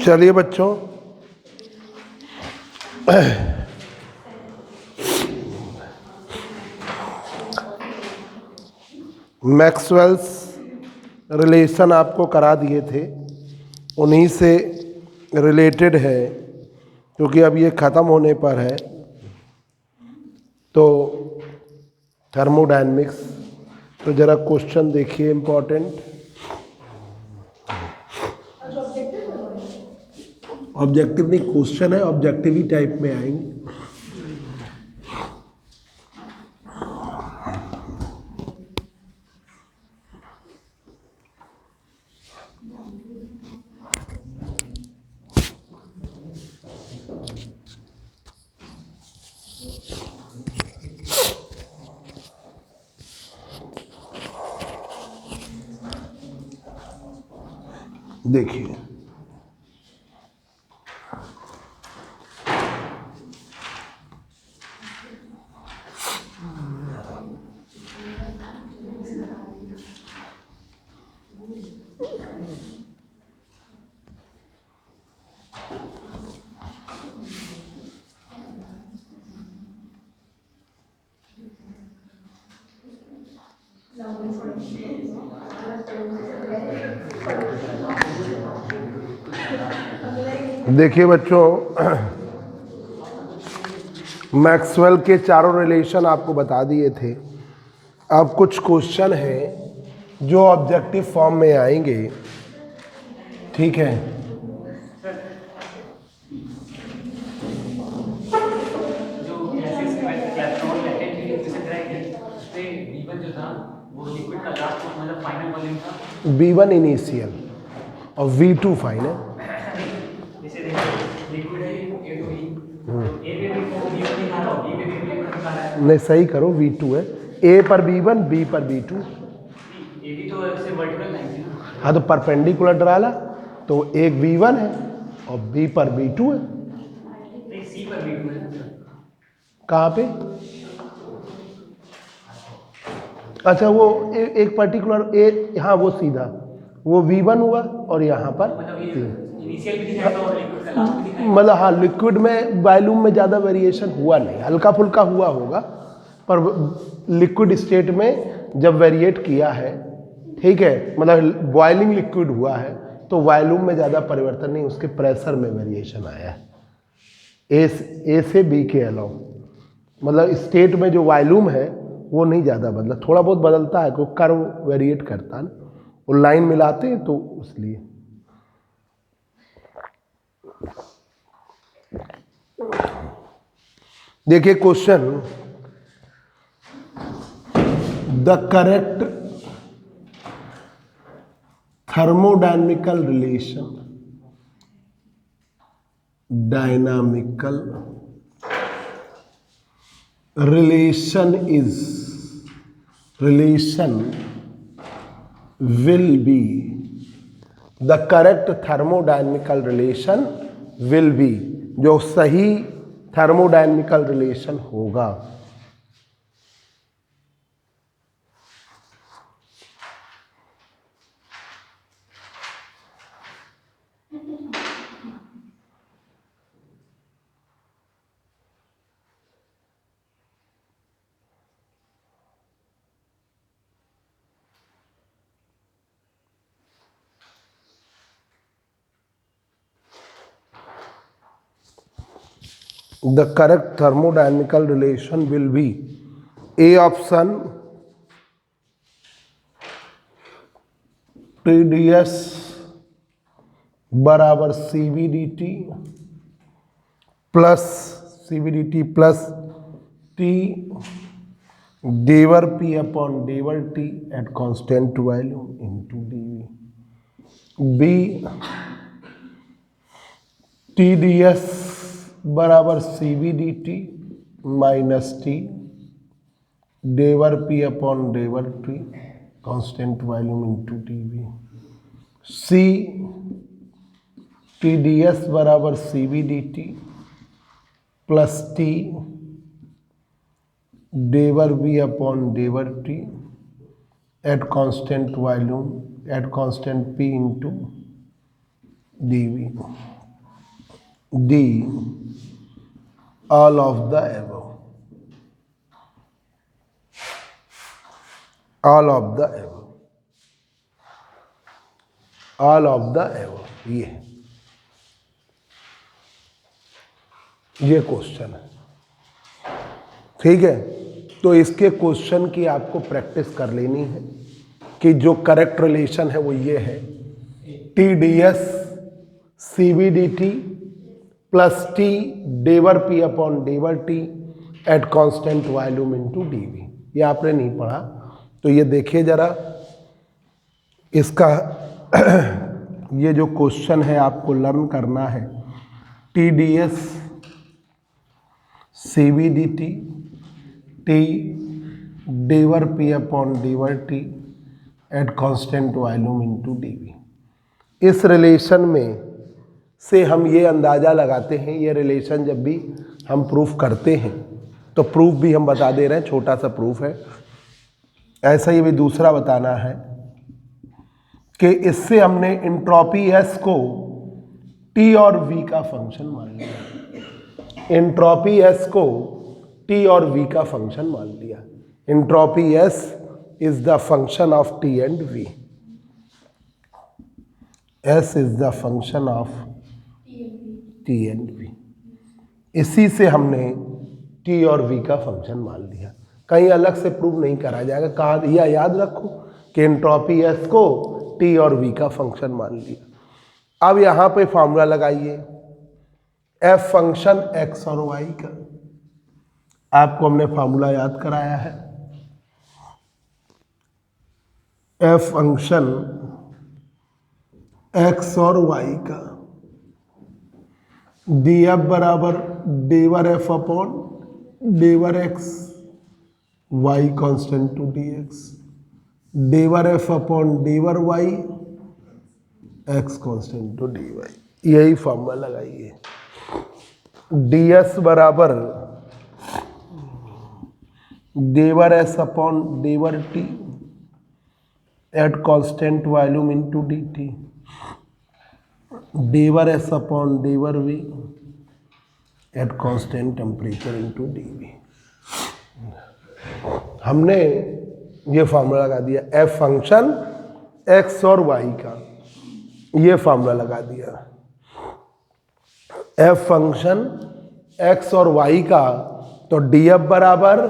चलिए बच्चों, Maxwell's relation आपको करा दिए थे, उन्हीं से रिलेटेड है, क्योंकि अब ये ख़त्म होने पर है। तो थर्मोडायनेमिक्स, तो ज़रा क्वेश्चन देखिए इम्पोर्टेंट। ऑब्जेक्टिव नहीं, क्वेश्चन है, ऑब्जेक्टिव ही टाइप में आएंगे। देखिए, देखिए बच्चों, मैक्सवेल के चारों रिलेशन आपको बता दिए थे। अब कुछ क्वेश्चन हैं जो ऑब्जेक्टिव फॉर्म में आएंगे, ठीक है। V1 इनिशियल और V2 फाइनल। नहीं, सही करो, V2 है। A पर V1, B पर V2। हाँ, तो परपेंडिकुलर डाला तो एक V1 है और B पर V2 है। C पर V2 है। कहाँ पे? अच्छा, वो एक पर्टिकुलर हाँ, वो सीधा वो V1 हुआ और यहाँ पर इनिशियल भी दिखाएगा और लिक्विड का लास्ट भी दिखाएगा। मतलब हाँ, लिक्विड में वॉल्यूम में ज़्यादा वेरिएशन हुआ नहीं, हल्का फुल्का हुआ होगा, पर लिक्विड स्टेट में जब वेरिएट किया है, ठीक है, मतलब बॉइलिंग लिक्विड हुआ है, तो वॉल्यूम में ज़्यादा परिवर्तन नहीं, उसके प्रेशर में वेरिएशन आया है। ए से बी के अलावा मतलब स्टेट में जो वॉल्यूम है वो नहीं ज़्यादा बदला, थोड़ा बहुत बदलता है, क्योंकि कर्व वेरिएट करता है ना, वो लाइन मिलाते हैं तो इसलिए। देखिए question, the correct thermodynamical relation will be, the correct thermodynamical relation will be, जो सही थर्मोडायनामिकल रिलेशन होगा। The correct thermodynamical relation will be A option, TdS बराबर CVDT प्लस T डेवर P upon डेवर T at constant volume into dV। B TdS बराबर CVDT minus T डेवर P upon डेवर T constant volume into dV। C TdS बराबर CVDT plus T डेवर V upon डेवर T at constant volume at constant P into D V D all of the above, all of the above, all of the above, ये question है। ठीक है, तो इसके question की आपको प्रैक्टिस कर लेनी है कि जो करेक्ट रिलेशन है वो ये है, T D S C B D T plus T डेवर P upon डेवर T at constant volume into DV. ये आपने नहीं पढ़ा, तो ये देखिए जरा इसका ये जो क्वेश्चन है आपको लर्न करना है। T D S C B D T T डेवर P upon डेवर T at constant volume into DV. इस रिलेशन में से हम ये अंदाज़ा लगाते हैं, ये रिलेशन जब भी हम प्रूफ करते हैं तो प्रूफ भी हम बता दे रहे हैं, छोटा सा प्रूफ है। ऐसा ही भी दूसरा बताना है कि इससे हमने इंट्रॉपी एस को टी और वी का फंक्शन मान लिया। इंट्रॉपी एस को टी और वी का फंक्शन मान लिया। Entropy S is the function of T and V. S is the function of T and V. इसी से हमने टी और वी का फंक्शन मान लिया, कहीं अलग से प्रूव नहीं करा जाएगा। कहाँ यह याद रखो कि एंट्रोपी एस को टी और वी का फंक्शन मान लिया। अब यहाँ पे फॉर्मूला लगाइए, एफ फंक्शन एक्स और वाई का। आपको हमने फॉर्मूला याद कराया है, एफ फंक्शन एक्स और वाई का, डी एफ बराबर डेवर F upon डेवर X Y constant to D X, डेवर F upon डेवर Y X constant to D Y. यही फॉर्मूला लगाइए। डी एस बराबर डेवर S upon डेवर T at constant volume into D T, del S upon del V at constant temperature into d V. हमने ये formula लगा दिया, F function X और Y का, ये फार्मूला लगा दिया। एफ फंक्शन एक्स और वाई का, तो डी एफ बराबर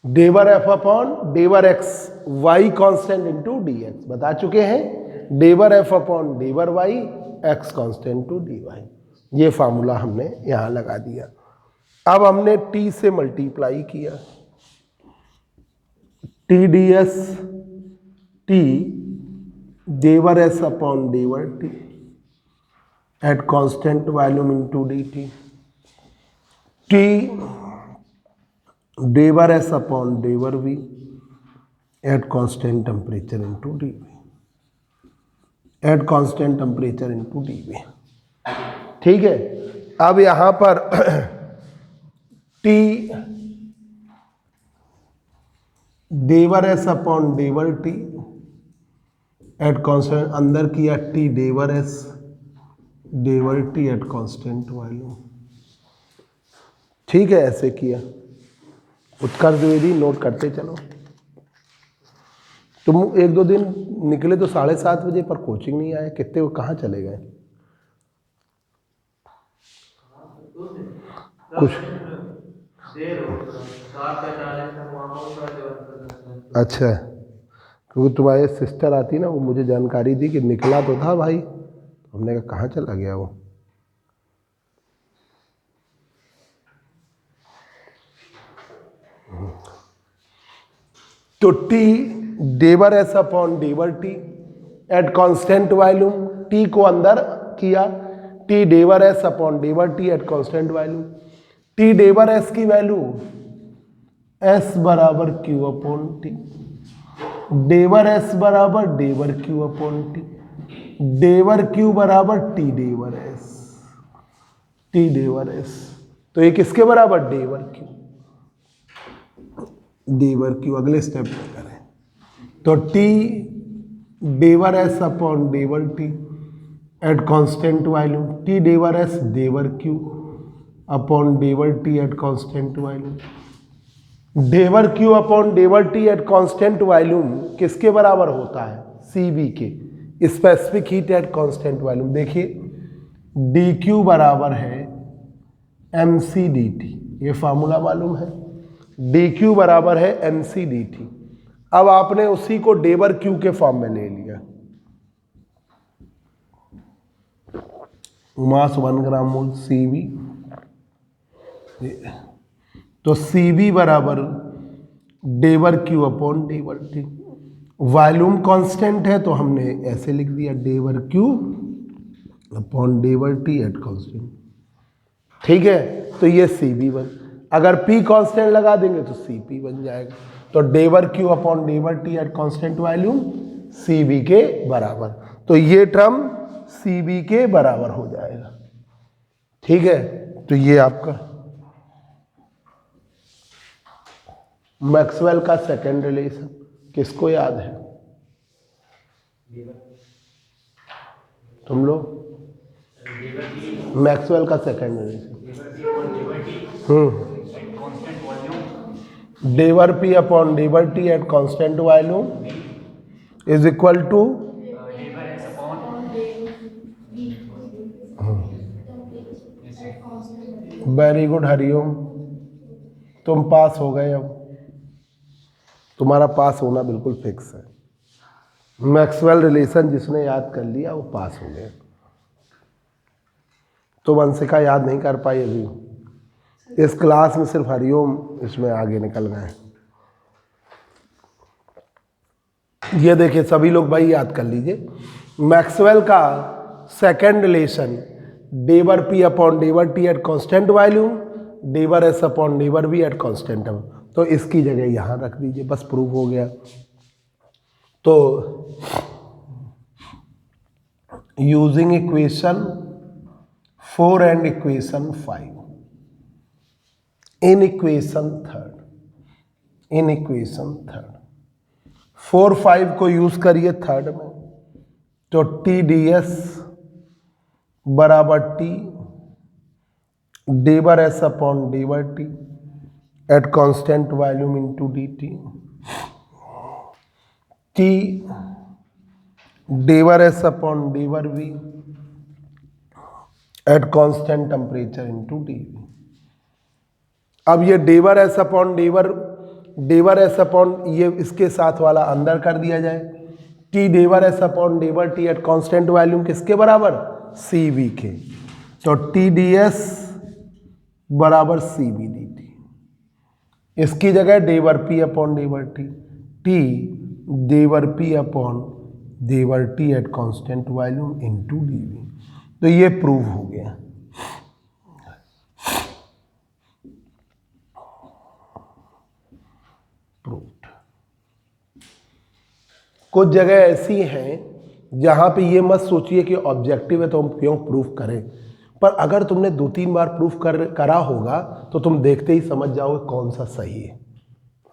डेवर F upon डेवर X Y constant into d X, बता चुके हैं। Del F upon डेवर Y X constant to D Y, ये फार्मूला हमने यहाँ लगा दिया। अब हमने टी से मल्टीप्लाई किया, T D S T del S upon डेवर T at constant volume into D T, T del S upon del V at constant temperature into d V, at constant temperature into d V. ठीक है, अब यहां पर T del S upon डेवर T at constant, अंदर किया T del S del T at constant volume. ठीक है, ऐसे किया। उत्कर्ष द्विवेदी नोट करते चलो। तुम एक दो दिन निकले तो 7:30 बजे, पर कोचिंग नहीं आए, कितने कहाँ चले गए? कुछ अच्छा, क्योंकि तुम्हारे सिस्टर आती ना, वो मुझे जानकारी दी कि निकला तो था भाई। हमने कहा कहाँ चला गया वो। तो T del S upon डेवर T at constant volume, T को अंदर किया, T del S upon डेवर T at constant volume. T del S की वैल्यू एस बराबर Q upon T, del S बराबर del Q upon T, del Q बराबर T del S, T del S. तो ये किसके बराबर? Del Q. डेवर क्यू अगले step में करें तो T del S upon डेवर T at constant value, T del S del Q upon डेवर T at constant value. Del Q upon डेवर T at constant volume किसके बराबर होता है? सीबी के, specific heat at constant volume. देखिए d Q बराबर है M C d T, ये formula मालूम है, डी क्यू बराबर है एम सी डी टी। अब आपने उसी को डेवर क्यू के फॉर्म में ले लिया, मास 1 ग्राम मोल सीबी, तो सीबी बराबर del Q upon डेवर T. Volume constant है तो हमने ऐसे लिख दिया del Q upon डेवर T at constant, ठीक है। तो ये सीबी बन, अगर पी कांस्टेंट लगा देंगे तो सीपी बन जाएगा। तो del Q upon डेवर T at constant volume CV के बराबर, तो ये टर्म सीबी के बराबर हो जाएगा, ठीक है। तो ये आपका मैक्सवेल का सेकेंड रिलेशन किसको याद है? तुम लोग? मैक्सवेल का second relation del P upon डेवर T at constant volume is equal to very good Hariom, तुम पास हो गए। अब तुम्हारा पास होना बिल्कुल फिक्स है। मैक्सवेल रिलेशन जिसने याद कर लिया वो पास हो गया। तो वंशिका याद नहीं कर पाई अभी, इस क्लास में सिर्फ हरिओम इसमें आगे निकल गए। ये देखिए सभी लोग भाई याद कर लीजिए, मैक्सवेल का second relation del P upon डेवर T at constant volume, del S upon del V at constant, तो इसकी जगह यहाँ रख दीजिए, बस प्रूव हो गया। तो using equation 4 and equation 5 in equation third 4 5 को यूज करिए थर्ड में, तो टी डी एस बराबर T del S upon डेवर T at constant volume into d T, T del S upon del V at constant temperature into D V. अब ये डेवर S upon ये इसके साथ वाला अंदर कर दिया जाए, T del S upon डेवर T at constant volume किसके बराबर? सी वी के, तो टी डी एस बराबर सी बी डी टी, इसकी जगह del P upon डेवर T, T डेवर P upon डेवर T at constant volume into d V. तो ये प्रूव हो गया। प्रूव्ड। कुछ जगह ऐसी हैं जहां पे ये मत सोचिए कि ऑब्जेक्टिव है तो हम क्यों प्रूफ करें, पर अगर तुमने 2-3 बार प्रूफ करा होगा तो तुम देखते ही समझ जाओगे कौन सा सही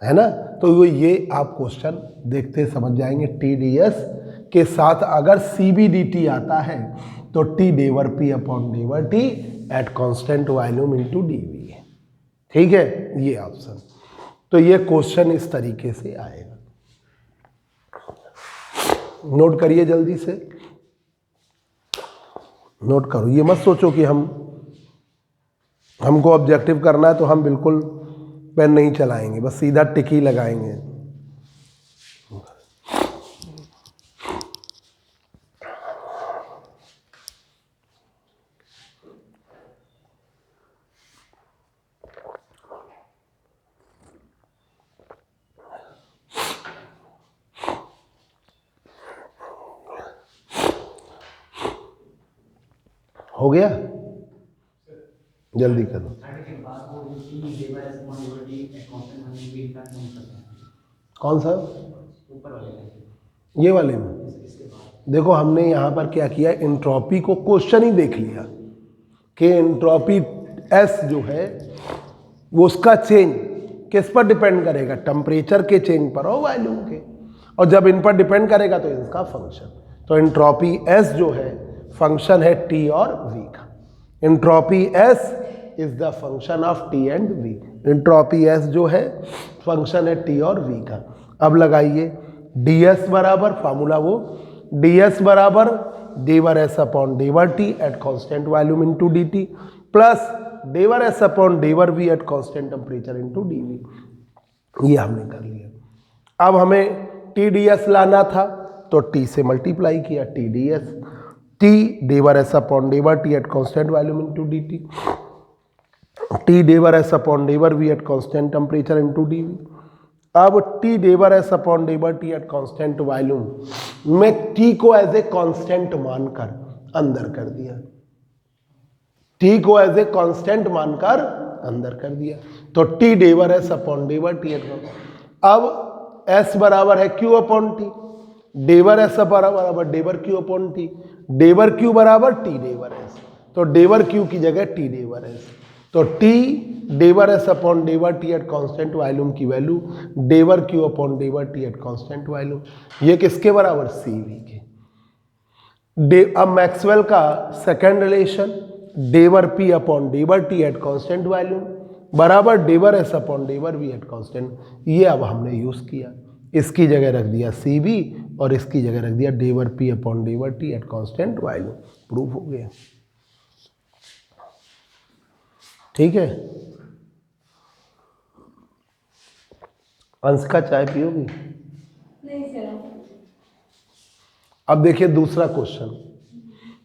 है ना। तो ये आप क्वेश्चन देखते समझ जाएंगे। टी डी एस के साथ अगर सी बी डी टी आता है तो T डेवर P upon डेवर T at constant volume into d V है, ठीक है, ये ऑप्शन। तो ये क्वेश्चन इस तरीके से आएगा, नोट करिए जल्दी से, नोट करो। ये मत सोचो कि हमको ऑब्जेक्टिव करना है तो हम बिल्कुल पेन नहीं चलाएंगे, बस सीधा टिक ही लगाएंगे। हो गया, जल्दी करो। कौन सा? ये वाले में देखो, हमने यहाँ पर क्या किया, एंट्रोपी को क्वेश्चन ही देख लिया कि एंट्रोपी एस जो है वो उसका चेंज किस पर डिपेंड करेगा? टेम्परेचर के चेंज पर और वॉल्यूम के, और जब इन पर डिपेंड करेगा तो इसका फंक्शन। तो एंट्रोपी एस जो है फंक्शन है टी और वी का। Entropy S is the function of T and V. Entropy S जो है फंक्शन है टी और वी का। अब लगाइए डी एस बराबर, फार्मूला वो डी एस बराबर डेवर S upon डेवर T at constant volume into d T plus del S upon del V at constant temperature into D V. ये हमने कर लिया। अब हमें टी डी एस लाना था तो टी से मल्टीप्लाई किया, T D S T del S upon डेवर T at constant volume into d T, T del S upon del V at constant temperature into D V. अब T del S upon डेवर T at constant volume में T को as a constant मानकर अंदर कर दिया, T को as a constant मानकर अंदर कर दिया। तो T del S upon डेवर T at. अब एस बराबर है Q upon T, del S बराबर del Q upon T, del Q बराबर टी डेवर एस। तो डेवर क्यू की जगह टी डेवर एस। तो T del S upon डेवर T at constant volume की value del Q upon डेवर T at constant volume, ये किसके बराबर? सी वी के। अब मैक्सवेल का second relation del P upon डेवर T at constant volume बराबर डेवर S upon del V at constant, ये अब हमने यूज किया। इसकी जगह रख दिया सी बी और इसकी जगह रख दिया del P upon डेवर T at constant volume. Proof हो गया। ठीक है, अंश का चाय पियोगी? नहीं सर। अब देखिए दूसरा क्वेश्चन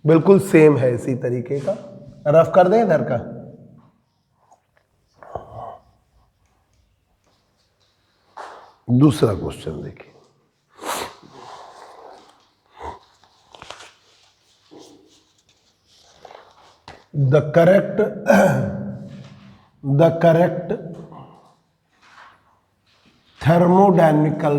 बिल्कुल सेम है इसी तरीके का। रफ कर दें इधर का। दूसरा क्वेश्चन देखिए, the correct thermodynamical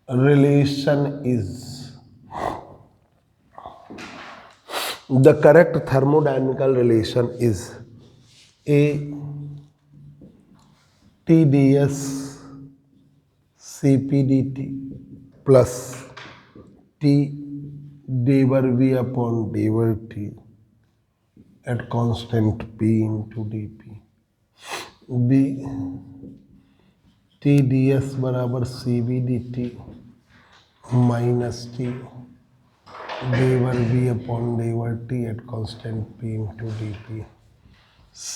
relation is the correct thermodynamical relation is A TdS CpdT plus T del V upon डेवर T at constant P into dP, B TdS बराबर CB dt minus T del V upon डेवर T at constant P into dP, C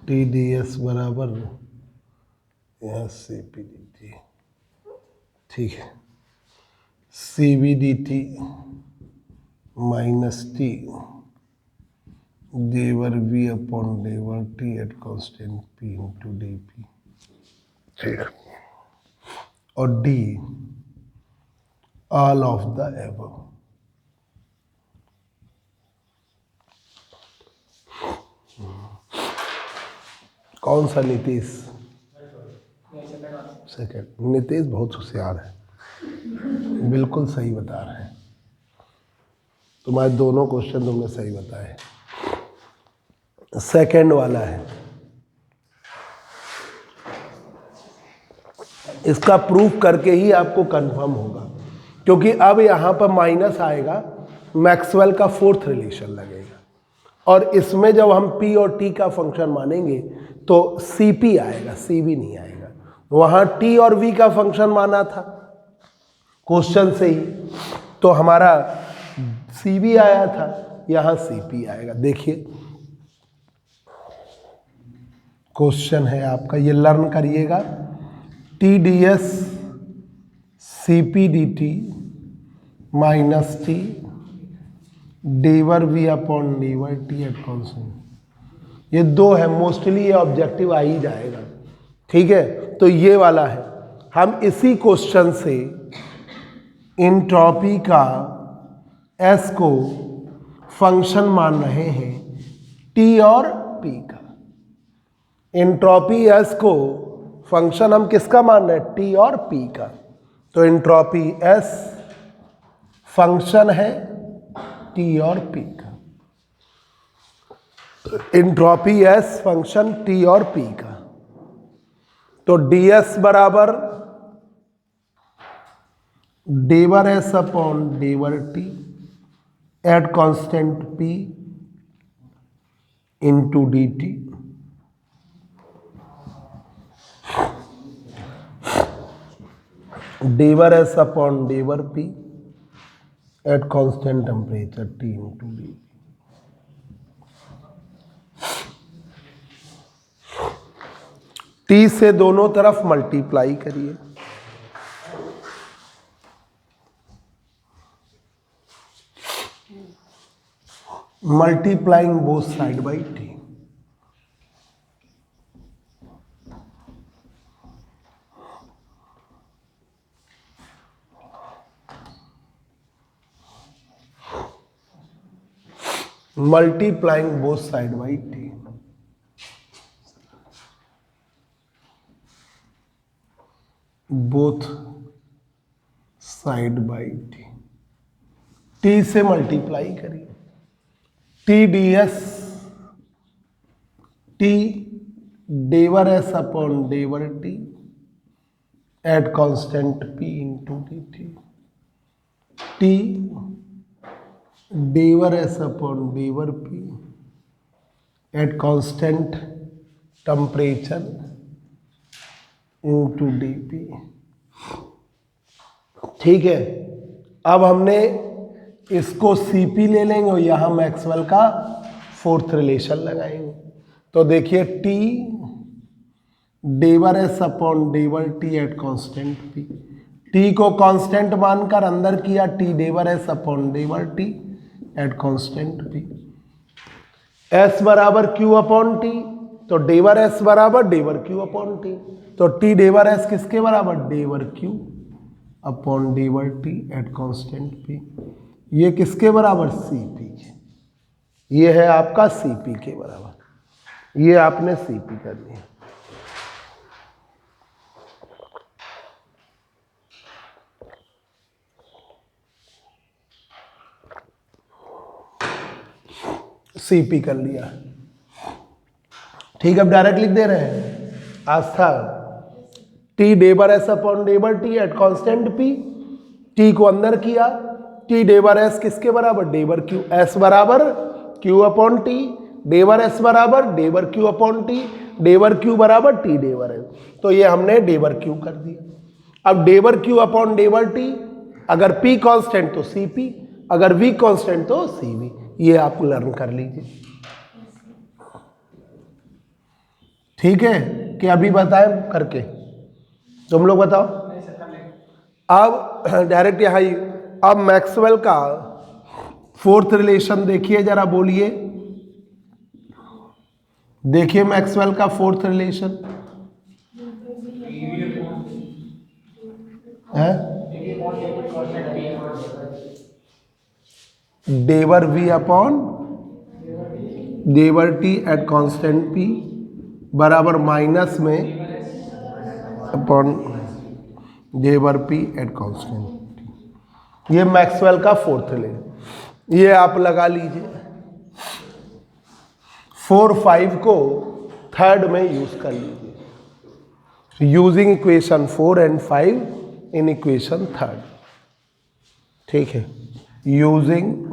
TdS बराबर यहाँ CP dt। ठीक है, CB dt minus T del V upon डेवर T at constant P into dP। ठीक, और D all of the above. कौन सा Nitish? Second. Nitish बहुत होशियार है, बिल्कुल सही बता रहे हैं। तुम्हारे दोनों क्वेश्चन तुमने सही बताए। सेकंड वाला है, इसका प्रूफ करके ही आपको कंफर्म होगा, क्योंकि अब यहाँ पर माइनस आएगा, मैक्सवेल का फोर्थ रिलेशन लगेगा, और इसमें जब हम P और T का फंक्शन मानेंगे तो CP आएगा, CB नहीं आएगा। वहाँ T और V का फंक्शन माना था क्वेश्चन से ही, तो हमारा CB आया था, यहाँ CP आएगा। देखिए क्वेश्चन है आपका, ये लर्न करिएगा। TdS CpDT minus T del V upon डेवर T at constant. ये दो है, मोस्टली ये ऑब्जेक्टिव आ ही जाएगा। ठीक है, तो ये वाला है। हम इसी क्वेश्चन से एंट्रोपी का S को फंक्शन मान रहे हैं T और P का। एंट्रोपी S को फंक्शन हम किसका मान रहे हैं? T और P का। तो एंट्रोपी S फंक्शन है टी और पी का, एंट्रोपी एस फंक्शन टी और पी का। तो ds बराबर डेवर S upon डेवर T at constant p into d T, del S upon डेवर p at constant temperature t into d. T से दोनों तरफ मल्टीप्लाई करिए, multiplying both side by T. Multiplying both side by T. Both side by T, T से multiply करिए, T D S, T del S upon डेवर T at constant P into d T, T del S upon डेवर P at constant temperature into d P. ठीक है, अब हमने इसको CP ले लेंगे और यहां मैक्सवेल का फोर्थ रिलेशन लगाएंगे। तो देखिए T del S upon डेवर T at constant P, T को कांस्टेंट मानकर अंदर किया, T del S upon डेवर T at constant P. S बराबर क्यू अपॉन टी, तो डेवर एस बराबर डेवर क्यू अपॉन टी, तो टी डेवर एस किसके बराबर, del Q upon डेवर T at constant P. ये किसके बराबर, सीपी, ये है आपका सीपी के बराबर, ये आपने सीपी कर दिया। सीपी कर लिया, ठीक है। अब डायरेक्ट लिख दे रहे हैं, Aastha T del S upon डेवर T at constant P, T को अंदर किया, टी डेवर एस किसके बराबर, डेवर क्यू, एस बराबर Q upon T, del S बराबर del Q upon T, del Q बराबर टी डेवर एस, तो ये हमने डेवर क्यू कर दिया। अब डेवर क्यू अपॉन डेवर टी, अगर पी कांस्टेंट तो सी पी, अगर वी कांस्टेंट तो सी वी, ये आप लर्न कर लीजिए। ठीक है, कि अभी बताएं करके, तुम लोग बताओ। अब डायरेक्ट यहाँ ही, अब मैक्सवेल का फोर्थ रिलेशन देखिए जरा, बोलिए, देखिए मैक्सवेल का फोर्थ रिलेशन है, del V upon डेवर T at constant P बराबर माइनस में upon डेवर P at constant T. ये मैक्सवेल का फोर्थ रिलेशन, ये आप लगा लीजिए। 4, 5 को थर्ड में यूज कर लीजिए, using equation 4 and 5 in equation third. ठीक है, using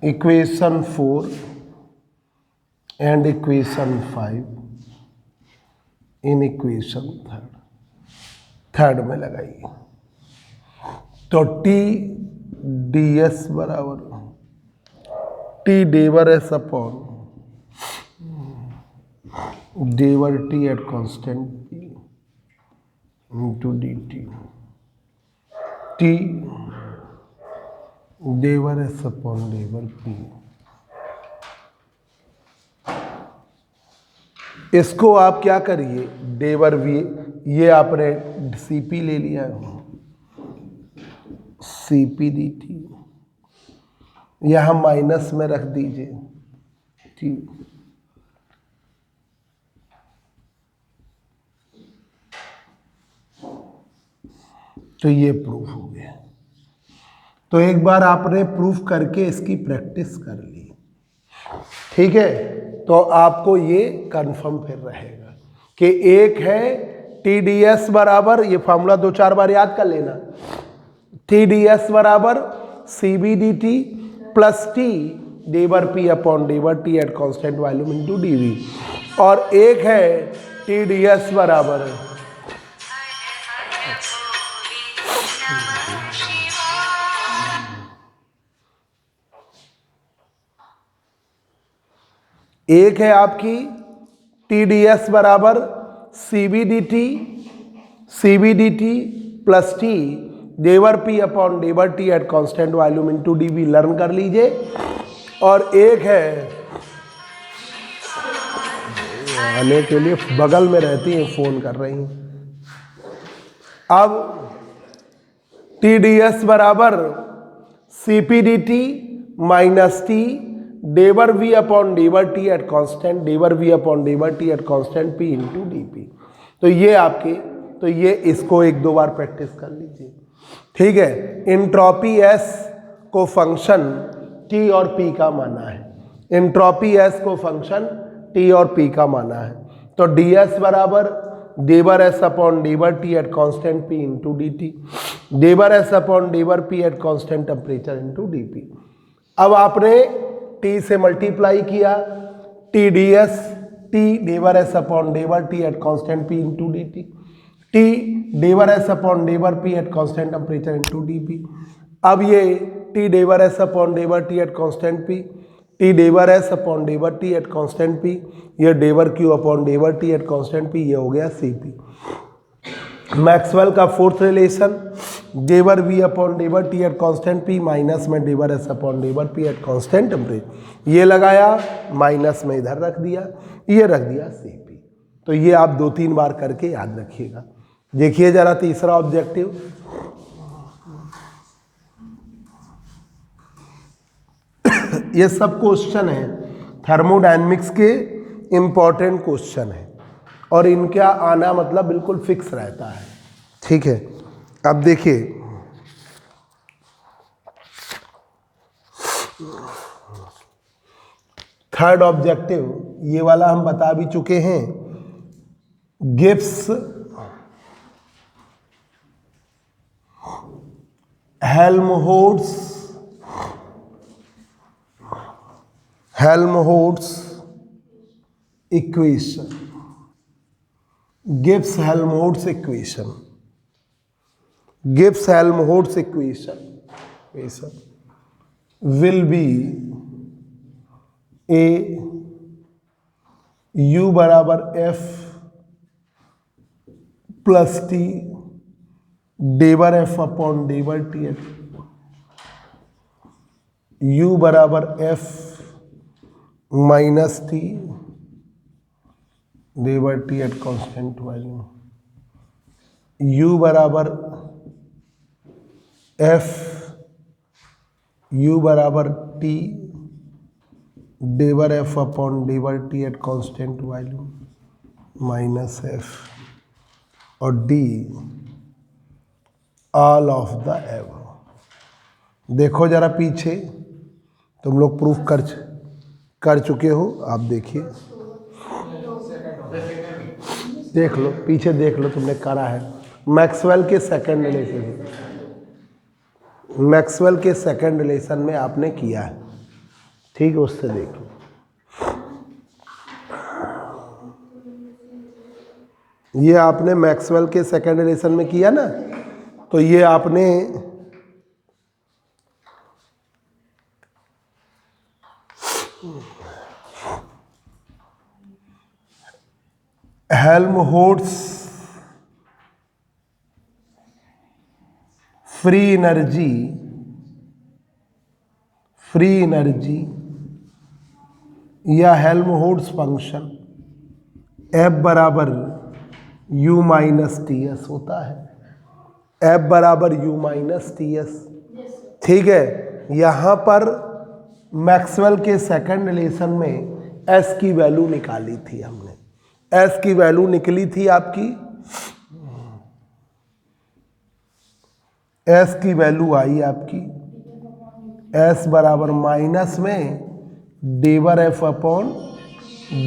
equation 4 and equation 5 in equation third में लगाइए। तो टी डी एस बराबर T del S upon डेवर T at constant P into d T, T del S upon डेवर P. इसको आप क्या करिए, डेवर वी, ये आपने सीपी ले लिया, सीपी दी थी, यहां माइनस में रख दीजिए, ठीक। तो ये प्रूफ हो गया। तो एक बार आपने प्रूफ करके इसकी प्रैक्टिस कर ली, ठीक है, तो आपको ये कंफर्म फिर रहेगा कि एक है TdS बराबर, ये फॉर्मूला 2-4 बार याद कर लेना, TdS बराबर CBdt plus T d/P upon d/T eight constant volume into dV, और एक है TdS बराबर एक है आपकी TdS बराबर CBdt plus T d/P upon d/T eight constant volume into dV, learn कर लीजिए, और एक है आने के लिए बगल में रहती हैं, फोन कर रही हैं। अब TdS बराबर CPdt minus T d/V upon d/T at constant d/V upon d/T eight constant P into dP। तो ये आपके, तो ये इसको 1-2 बार प्रैक्टिस कर लीजिए, ठीक है। इंट्रॉपी S को फंक्शन T और P का माना है, इंट्रॉपी S को फंक्शन T और P का माना है, तो ds बराबर d/S upon d/T eight constant P into dt, d/S upon d/P eight constant temperature into dP। अब आपने T से मल्टीप्लाई किया, TdS T d/S upon d/T eight constant P into dt, T d/S upon d/P eight constant temperature into dP। अब ये T d/S upon d/T eight constant P, T d/S upon d/T eight constant P, ये d/Q upon d/T eight constant P, ये हो गया Cp। Maxwell का fourth relation d/V upon d/T eight constant P minus में d/S upon d/P eight constant temperature, ये लगाया, minus में इधर रख दिया, ये रख दिया Cp। तो ये आप 2-3 बार करके याद रखिएगा। देखिए जरा तीसरा ऑब्जेक्टिव, ये सब क्वेश्चन है थर्मोडायनेमिक्स के इंपॉर्टेंट क्वेश्चन है, और इनका आना मतलब बिल्कुल फिक्स रहता है, ठीक है। अब देखिए थर्ड ऑब्जेक्टिव, ये वाला हम बता भी चुके हैं, Gibbs Helmholtz equation, Gibbs Helmholtz equation, Gibbs Helmholtz equation will be a u बराबर F plus T d/F upon d/T, u बराबर F minus T d/T eight constant value, u बराबर F, u बराबर T d/F upon d/T eight constant value minus F, और D all of the above. देखो जरा पीछे, तुम लोग proof कर चुके हो, आप देखिए, देख लो पीछे, देख लो तुमने करा है। मैक्सवेल के सेकंड रिलेशन, मैक्सवेल के सेकंड रिलेशन में आपने किया है, ठीक है, उससे देखो। ये आपने मैक्सवेल के सेकंड रिलेशन में किया ना, तो ये आपने हेल्महोल्ट्ज फ्री एनर्जी या हेल्महोल्ट्ज फंक्शन F बराबर U माइनस TS होता है, F बराबर U माइनस TS, ठीक है। यहाँ पर मैक्सवेल के सेकंड रिलेशन में S की वैल्यू निकाली थी हमने, S की वैल्यू निकली थी आपकी, S की वैल्यू आई आपकी एस बराबर माइनस में del F upon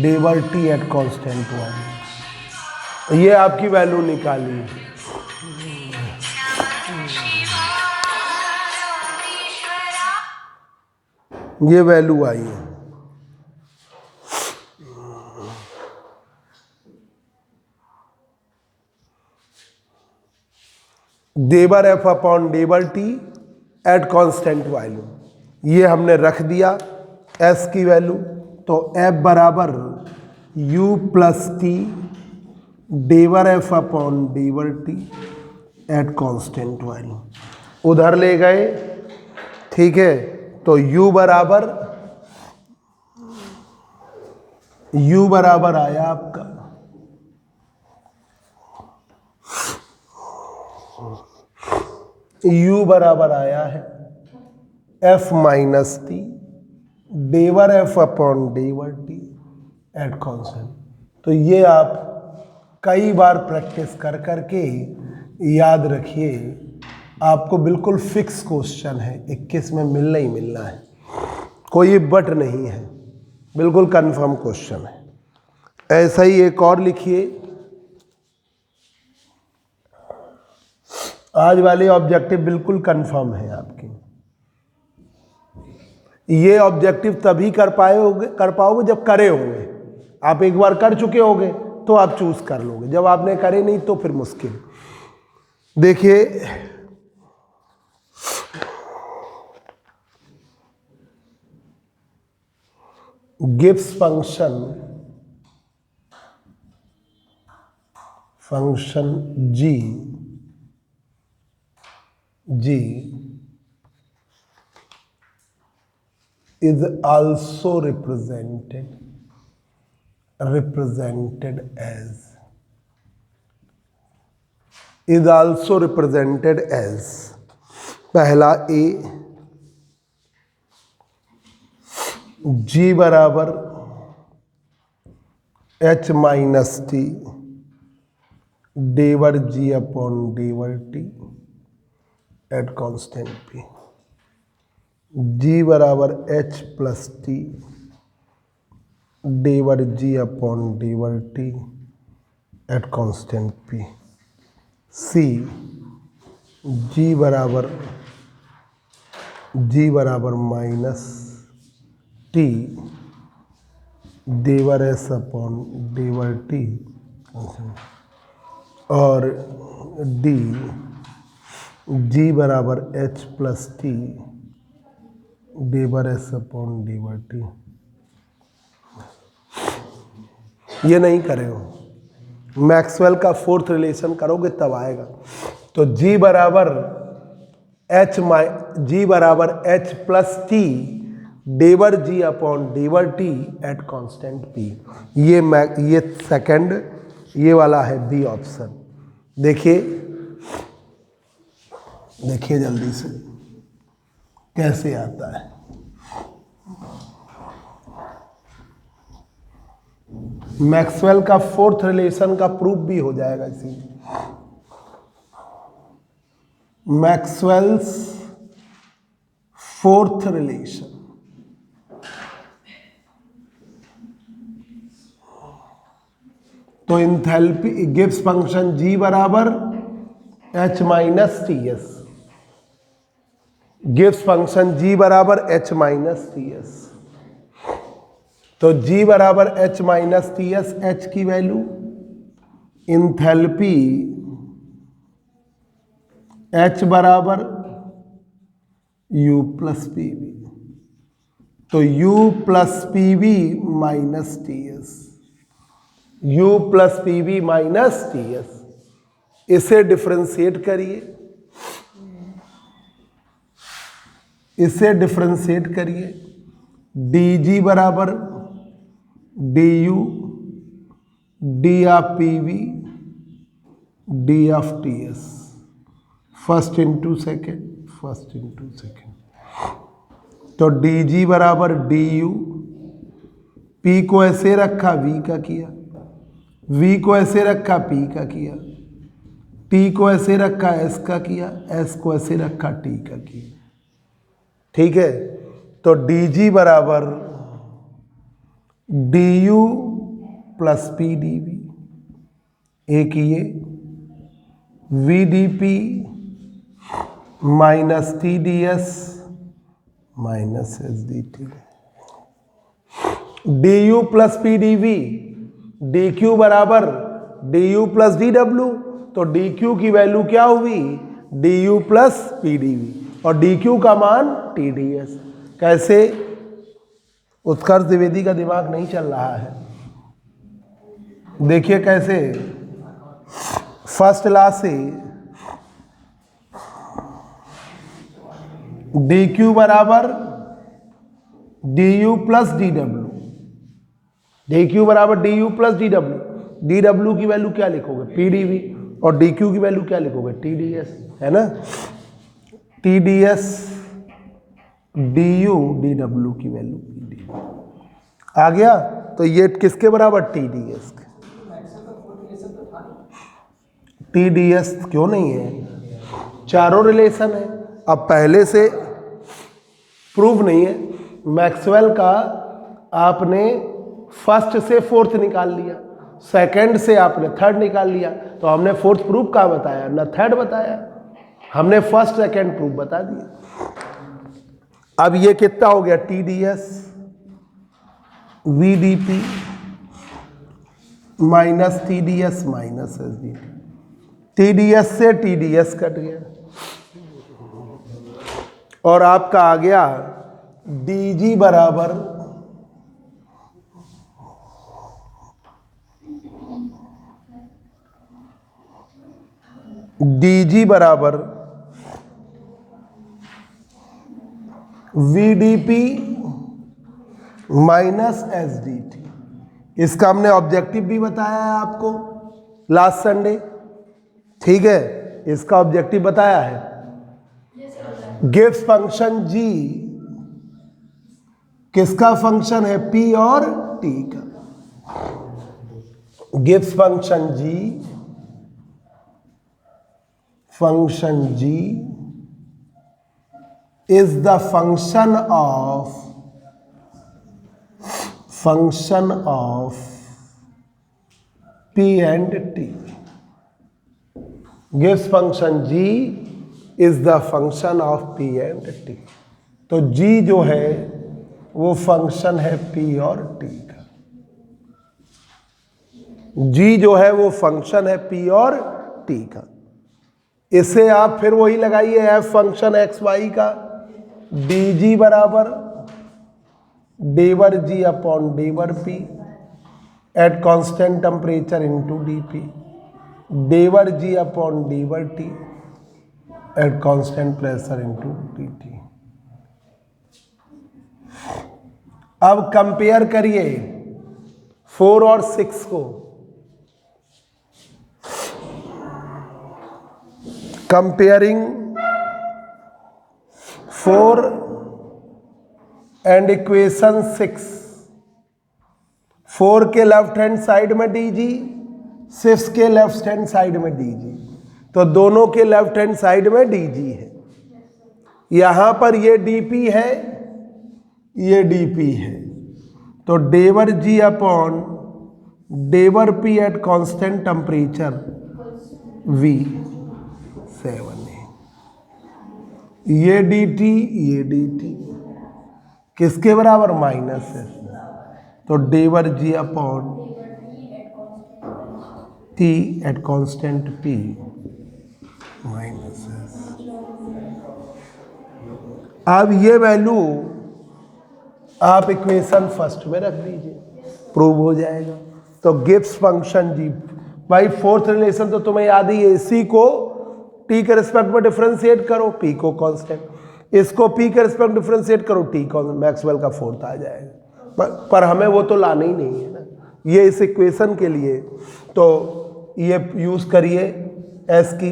डेवर T at constant वाली, ये आपकी वैल्यू निकाली। ये वैल्यू आई है। Del F upon डेवर T at constant value, ये हमने रख दिया एस की वैल्यू। तो एफ बराबर U plus T डेवर F upon डेवर T at constant value, उधर ले गए, ठीक है। तो u बराबर आया आपका u बराबर आया है f minus T डेवर F upon डेवर T at constant. तो ये आप कई बार प्रैक्टिस कर करके याद रखिए, आपको बिल्कुल फिक्स क्वेश्चन है, 21 में मिलना ही मिलना है, कोई बट नहीं है, बिल्कुल कंफर्म क्वेश्चन है। ऐसा ही एक और लिखिए, आज वाले ऑब्जेक्टिव बिल्कुल कंफर्म है आपके। ये ऑब्जेक्टिव तभी कर पाओगे जब करे होंगे। आप एक बार कर चुके होगे तो आप चूज कर लोगे, जब आपने करे नहीं तो फिर मुश्किल। देखिए Gibbs function g is also represented as पहला a g बराबर h minus T del g upon डेवर T at constant p, g बराबर h plus T del g upon डेवर T at constant p, c g बराबर minus T del S upon डेवर T, और d g बराबर h plus T del S upon डेवर T. ये नहीं करे हो, Maxwell का fourth relation करोगे तब आएगा। तो g बराबर h plus T del g upon डेवर T at constant p, ये सेकंड, ये वाला है बी ऑप्शन। देखिए जल्दी से कैसे आता है। मैक्सवेल का फोर्थ रिलेशन का प्रूफ भी हो जाएगा इसी। मैक्सवेल्स फोर्थ रिलेशन, तो इंथैल्पी गिब्स फंक्शन g बराबर h minus T S, Gibbs function g बराबर h माइनस टी एस। तो g बराबर h minus T S, h की वैल्यू, इंथैल्पी h बराबर u प्लस पी वी, तो u plus P V minus T S, u plus P V minus T S. इसे differentiate करिए, D G बराबर D U D of P we D of T S, first into second. तो D G बराबर D U, P को ऐसे रखा we का किया, वी को ऐसे रखा पी का किया, टी को ऐसे रखा एस का किया, एस को ऐसे रखा टी का किया। ठीक है, तो डी जी बराबर D U plus P D V, एक ये V D P minus T D S minus S D T, d U plus P D V, d Q बराबर D U plus D W, तो d Q की value क्या हुई, d U plus P D V, और D Q का मान T D S. कैसे, उत्कर्ष द्विवेदी का दिमाग नहीं चल रहा है, देखिए कैसे, फर्स्ट लॉ से डी क्यू बराबर D U plus D W, D Q बराबर D U plus D W, D W की वैल्यू क्या लिखोगे, पी डी वी, और डी क्यू की वैल्यू क्या लिखोगे, टी डी एस, है ना, T D S D U D W की वैल्यू पी डी आ गया, तो ये किसके बराबर, टी डी एस के, टी डी एस क्यों नहीं है, चारों रिलेशन है। अब पहले से प्रूफ नहीं है, मैक्सवेल का आपने फर्स्ट से फोर्थ निकाल लिया, सेकंड से आपने थर्ड निकाल लिया, तो हमने फोर्थ प्रूफ कहाँ बताया, ना थर्ड बताया, हमने फर्स्ट सेकंड प्रूफ बता दिया। अब ये कितना हो गया, T D S V D P minus T D S minus S D T, T D S से टी डी एस कट गया, और आपका आ गया डी जी बराबर डी जी बराबर V D P minus S D T, इसका हमने objective भी बताया है आपको लास्ट संडे, ठीक है, इसका ऑब्जेक्टिव बताया है, गिब्स फंक्शन जी किसका फंक्शन है, पी और टी का, Gibbs function G is the function of P and T. Gibbs function G is the function of P and T. तो G जो है वो फंक्शन है P और T का, G जो है वो फंक्शन है P और T का। इसे आप फिर वही लगाइए f फंक्शन एक्स वाई का, डी जी बराबर डेवर G upon डेवर P at constant temperature into D P, डेवर G upon डेवर T at constant pressure into D T. अब कंपेयर करिए 4 और 6 को, कंपेयरिंग 4 एंड इक्वेशन 6, 4 के लेफ्ट हैंड साइड में dg, 6 के लेफ्ट हैंड साइड में dg, तो दोनों के लेफ्ट हैंड साइड में dg है, यहां पर ये dp है, ये dp है, तो डेवर g upon डेवर p at constant temperature v 7 है, ये dt ये dt किसके बराबर, माइनस है, तो डेवर G upon T at constant p minus है। अब ये वैल्यू आप इक्वेशन फर्स्ट में रख दीजिए, प्रूव हो जाएगा। तो गिब्स फंक्शन जी, भाई फोर्थ रिलेशन तो तुम्हें याद ही है, इसी को टी के रिस्पेक्ट में डिफरेंशिएट करो, पी को कांस्टेंट, इसको पी के रिस्पेक्ट डिफरेंशिएट करो, टी मैक्सवेल का फोर्थ आ जाएगा, पर हमें वो तो लाना ही नहीं है ना, ये इस इक्वेशन के लिए, तो ये यूज़ करिए एस की,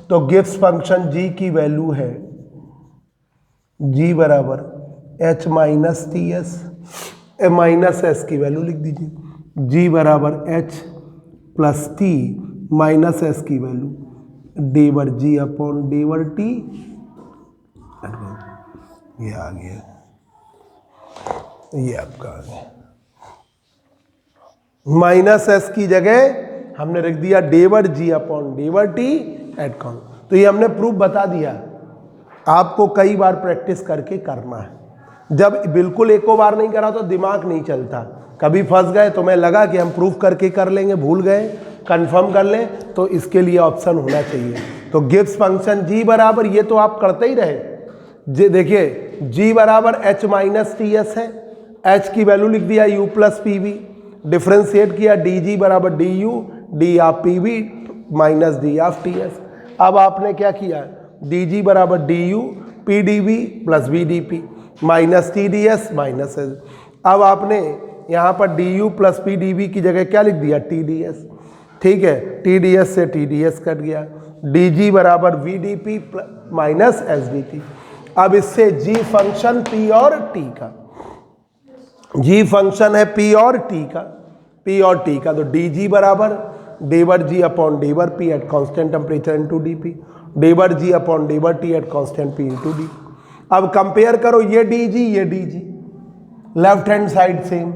तो गिब्स फंक्शन जी की वैल्यू है जी बराबर H minus T S, minus S की वैल्यू लिख दीजिए, जी बराबर H plus T minus S की वैल्यू डेवर जी अपॉन डेवर टी ये आ गया, ये आपका आ गया। माइनस एस की जगह हमने रख दिया डेवर G upon डेवर T eight cone. तो ये हमने प्रूफ बता दिया, आपको कई बार प्रैक्टिस करके करना है। जब बिल्कुल एको बार नहीं करा तो दिमाग नहीं चलता, कभी फंस गए तो मैं लगा कि हम प्रूफ करके कर लेंगे, भूल गए, कंफर्म कर लें, तो इसके लिए ऑप्शन होना चाहिए। तो गिब्स फंक्शन जी बराबर, ये तो आप करते ही रहे, देखिए जी बराबर एच माइनस टी एस है, एच की वैल्यू लिख दिया U plus P V, differentiate किया डी जी बराबर D U D of P V minus D of T S. अब आपने क्या किया, डी जी बराबर D U P D V plus V D P minus T D S minus S. अब आपने यहाँ पर D U plus P D V की जगह क्या लिख दिया, टी डी एस। ठीक है, टी डी एस से टी डी एस कट गया, डी जी बराबर V D P minus S D T. अब इससे जी फंक्शन पी और टी का, जी फंक्शन है पी और टी का, पी और टी का, तो डी जी बराबर डेवर G upon डेवर P at constant temperature into D P, डेवर G upon डेवर T at constant P into D. अब कंपेयर करो, ये डी जी ये D G, left hand side same,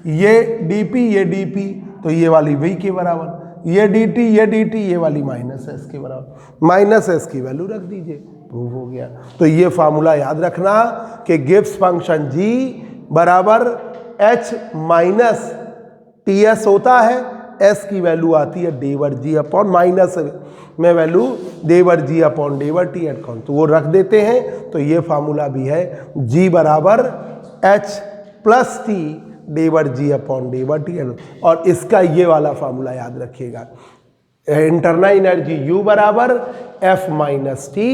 ये डी पी ये डी पी, तो ये वाली वी के बराबर, ये डी टी ये डी टी, ये वाली माइनस एस के बराबर, माइनस एस की वैल्यू रख दीजिए, प्रूव हो गया। तो ये फार्मूला याद रखना कि गिब्स फंक्शन जी बराबर एच माइनस टी एस होता है, एस की वैल्यू आती है डेवर जी अपॉन माइनस में value डेवर G upon डेवर T eight cone, तो वो रख देते हैं। तो ये फार्मूला भी है जी बराबर एच प्लस टी डेवर जी अपॉन डेवर टी एट, और इसका ये वाला फार्मूला याद रखिएगा, इंटरनल एनर्जी यू बराबर F minus T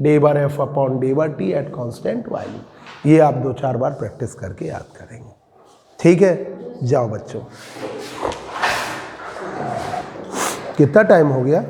डेवर F upon डेवर T at constant value. ये आप 2-4 बार प्रैक्टिस करके याद करेंगे। ठीक है, जाओ बच्चों, कितना टाइम हो गया?